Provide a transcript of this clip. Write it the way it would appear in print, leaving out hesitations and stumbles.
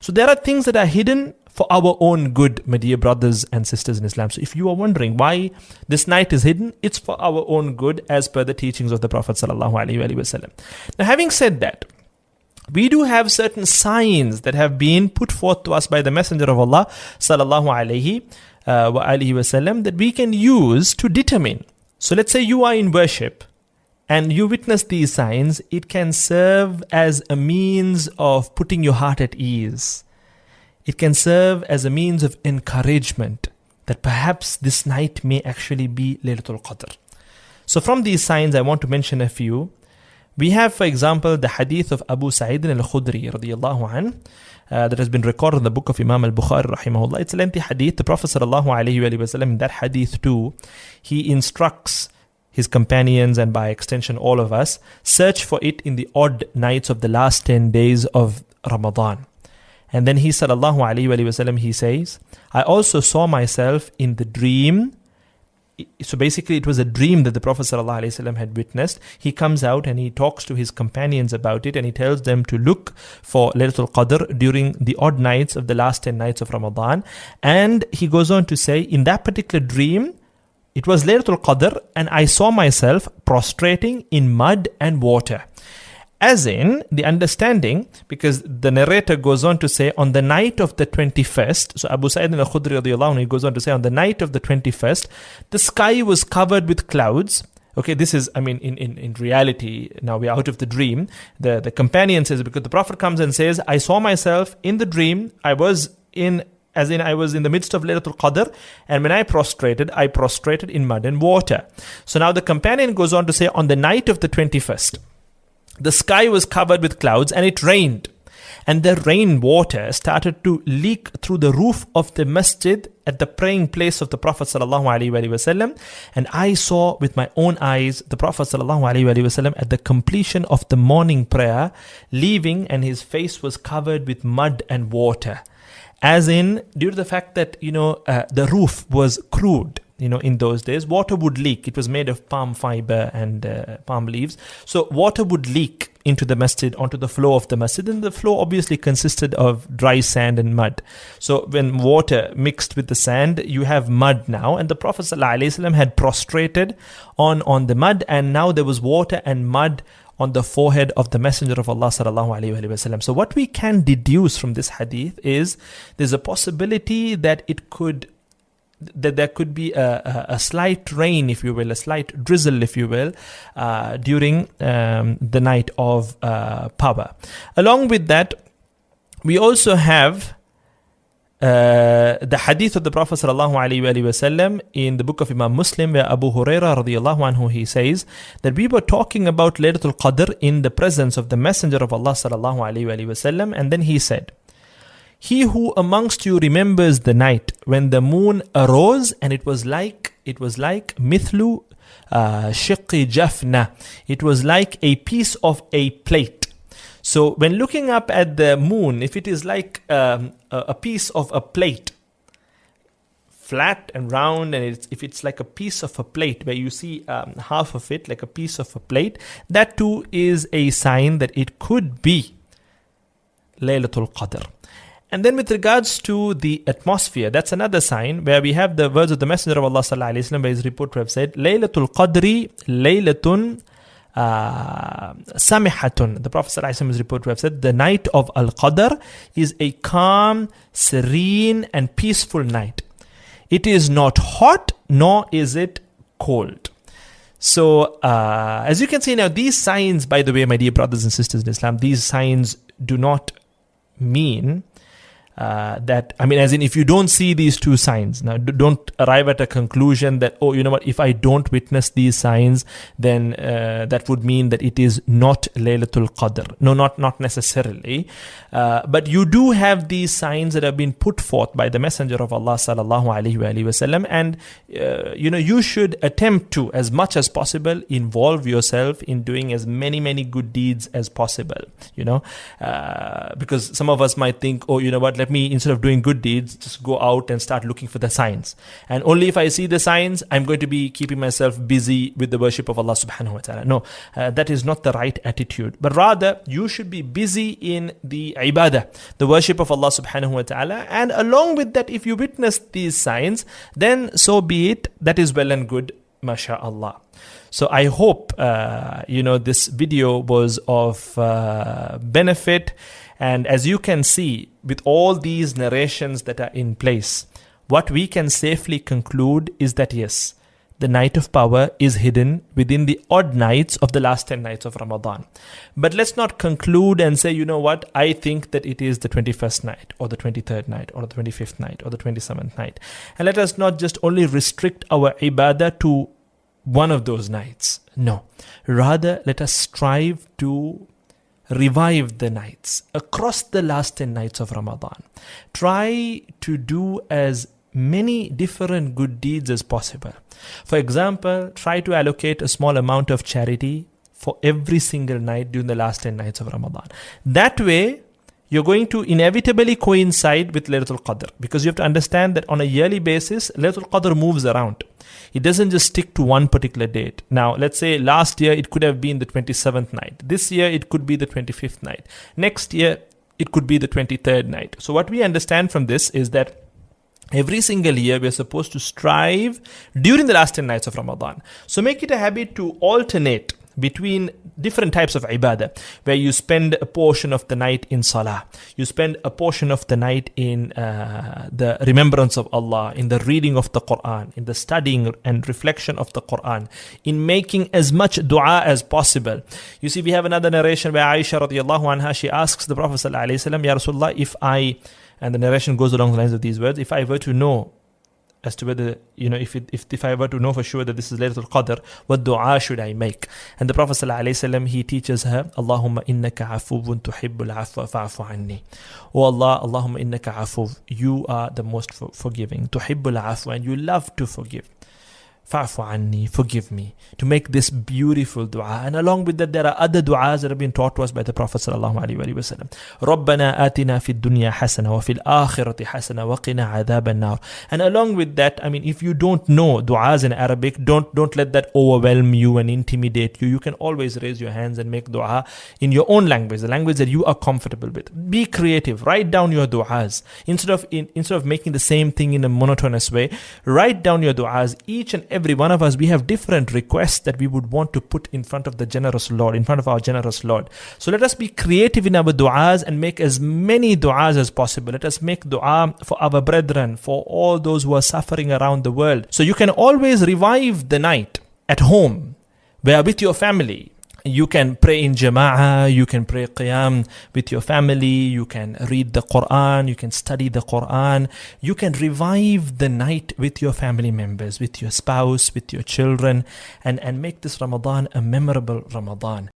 So there are things that are hidden for our own good, my dear brothers and sisters in Islam. So if you are wondering why this night is hidden, it's for our own good as per the teachings of the Prophet sallallahu alaihi wasallam. Now, having said that, we do have certain signs that have been put forth to us by the Messenger of Allah sallallahu alaihi wasallam that we can use to determine. So let's say you are in worship and you witness these signs, it can serve as a means of putting your heart at ease. It can serve as a means of encouragement that perhaps this night may actually be Laylatul Qadr. So from these signs, I want to mention a few. We have, for example, the hadith of Abu Sa'id al-Khudri radiyallahu an, that has been recorded in the book of Imam al-Bukhari rahimahullah. It's a lengthy hadith. The Prophet sallallahu alaihi wasallam, in that hadith too, he instructs his companions and by extension all of us, search for it in the odd nights of the last 10 days of Ramadan. And then he sallallahu alaihi wasallam, he says, I also saw myself in the dream. So basically it was a dream that the Prophet sallallahu alaihi wasallam had witnessed. He comes out and he talks to his companions about it and he tells them to look for Laylatul Qadr during the odd nights of the last 10 nights of Ramadan. And he goes on to say, in that particular dream, it was Laylatul Qadr and I saw myself prostrating in mud and water. As in, the understanding, because the narrator goes on to say, on the night of the 21st, so Abu Sa'id al-Khudri radiyallahu anhu, he goes on to say, on the night of the 21st, the sky was covered with clouds. Okay, this is, I mean, in reality, now we are out of the dream. The companion says, because the Prophet comes and says, I saw myself in the dream, I was in the midst of Laylatul Qadr, and when I prostrated in mud and water. So now the companion goes on to say, on the night of the 21st, the sky was covered with clouds and it rained. And the rainwater started to leak through the roof of the masjid at the praying place of the Prophet ﷺ. And I saw with my own eyes the Prophet ﷺ at the completion of the morning prayer, leaving, and his face was covered with mud and water. As in, due to the fact that, the roof was crude. In those days, water would leak. It was made of palm fiber and palm leaves. So water would leak into the masjid, onto the floor of the masjid. And the floor obviously consisted of dry sand and mud. So when water mixed with the sand, you have mud now. And the Prophet ﷺ had prostrated on the mud. And now there was water and mud on the forehead of the Messenger of Allah sallallahu alaihi wasallam. So what we can deduce from this hadith is there's a possibility that there could be a slight rain, if you will, a slight drizzle, if you will, during the night of power. Along with that, we also have the hadith of the Prophet sallallahu alaihi wasallam in the book of Imam Muslim, where Abu Huraira radiyallahu anhu, he says that we were talking about Laylatul Qadr in the presence of the Messenger of Allah sallallahu alaihi wasallam, and then he said, he who amongst you remembers the night when the moon arose and it was like mithlu shiqqi jafna. It was like a piece of a plate. So when looking up at the moon, if it is like a piece of a plate, flat and round, and if it's like a piece of a plate where you see half of it like a piece of a plate, that too is a sign that it could be Laylatul Qadr. And then with regards to the atmosphere, that's another sign where we have the words of the Messenger of Allah sallallahu alaihi wasallam, where his report to have said, Laylatul Qadri Laylatun Samihatun. The Prophet sallallahu alaihi wasallam, his report to have said, the night of Al-Qadr is a calm, serene and peaceful night. It is not hot, nor is it cold. So, as you can see now, these signs, by the way, my dear brothers and sisters in Islam, these signs do not mean that, as in, if you don't see these two signs, now don't arrive at a conclusion that, oh, you know what, if I don't witness these signs, then that would mean that it is not Laylatul Qadr. No, not necessarily. But you do have these signs that have been put forth by the Messenger of Allah sallallahu alaihi wasallam, and you should attempt to, as much as possible, involve yourself in doing as many good deeds as possible. Because some of us might think, oh, you know what, let let me, instead of doing good deeds, just go out and start looking for the signs. And only if I see the signs, I'm going to be keeping myself busy with the worship of Allah subhanahu wa ta'ala. No, that is not the right attitude. But rather, you should be busy in the ibadah, the worship of Allah subhanahu wa ta'ala. And along with that, if you witness these signs, then so be it. That is well and good, masha'Allah. So I hope, this video was of benefit. And as you can see, with all these narrations that are in place, what we can safely conclude is that yes, the night of power is hidden within the odd nights of the last 10 nights of Ramadan. But let's not conclude and say, you know what, I think that it is the 21st night or the 23rd night or the 25th night or the 27th night. And let us not just only restrict our ibadah to one of those nights. No, rather let us strive to revive the nights across the last 10 nights of Ramadan. Try to do as many different good deeds as possible. For example, try to allocate a small amount of charity for every single night during the last 10 nights of Ramadan. That way, you're going to inevitably coincide with Laylatul Qadr, because you have to understand that on a yearly basis, Laylatul Qadr moves around. It doesn't just stick to one particular date. Now, let's say last year it could have been the 27th night. This year it could be the 25th night. Next year it could be the 23rd night. So what we understand from this is that every single year we are supposed to strive during the last 10 nights of Ramadan. So make it a habit to alternate between different types of ibadah, where you spend a portion of the night in salah, you spend a portion of the night in the remembrance of Allah, in the reading of the Quran, in the studying and reflection of the Quran, in making as much dua as possible. You see, we have another narration where Aisha radiallahu anha, she asks the Prophet sallallahu alaihi wasallam, Ya Rasulullah, and the narration goes along the lines of these words, if I were to know as to whether, if I were to know for sure that this is Laylatul Qadr, what dua should I make? And the Prophet ﷺ, he teaches her, Allahumma innaka afuwun tuhibbul afwa fa'fu anni. Oh Allah, Allahumma innaka afuw, you are the most forgiving. Tuhibbul afwa, and you love to forgive. Fa'fu anni, forgive me. To make this beautiful dua. And along with that, there are other du'as that have been taught to us by the Prophet sallallahu alaihi wasallam. Rabbana atina fid dunya hasana wa fil akhirati hasana wa qina adhaban nar. And along with that, if you don't know du'as in Arabic, don't let that overwhelm you and intimidate you. You can always raise your hands and make dua in your own language, the language that you are comfortable with. Be creative. Write down your du'as. Instead of making the same thing in a monotonous way, write down your du'as. Each and every one of us, we have different requests that we would want to put in front of the generous Lord, in front of our generous Lord. So let us be creative in our du'as and make as many du'as as possible. Let us make du'a for our brethren, for all those who are suffering around the world. So you can always revive the night at home, where with your family. You can pray in jama'ah, you can pray qiyam with your family, you can read the Quran, you can study the Quran, you can revive the night with your family members, with your spouse, with your children, and make this Ramadan a memorable Ramadan.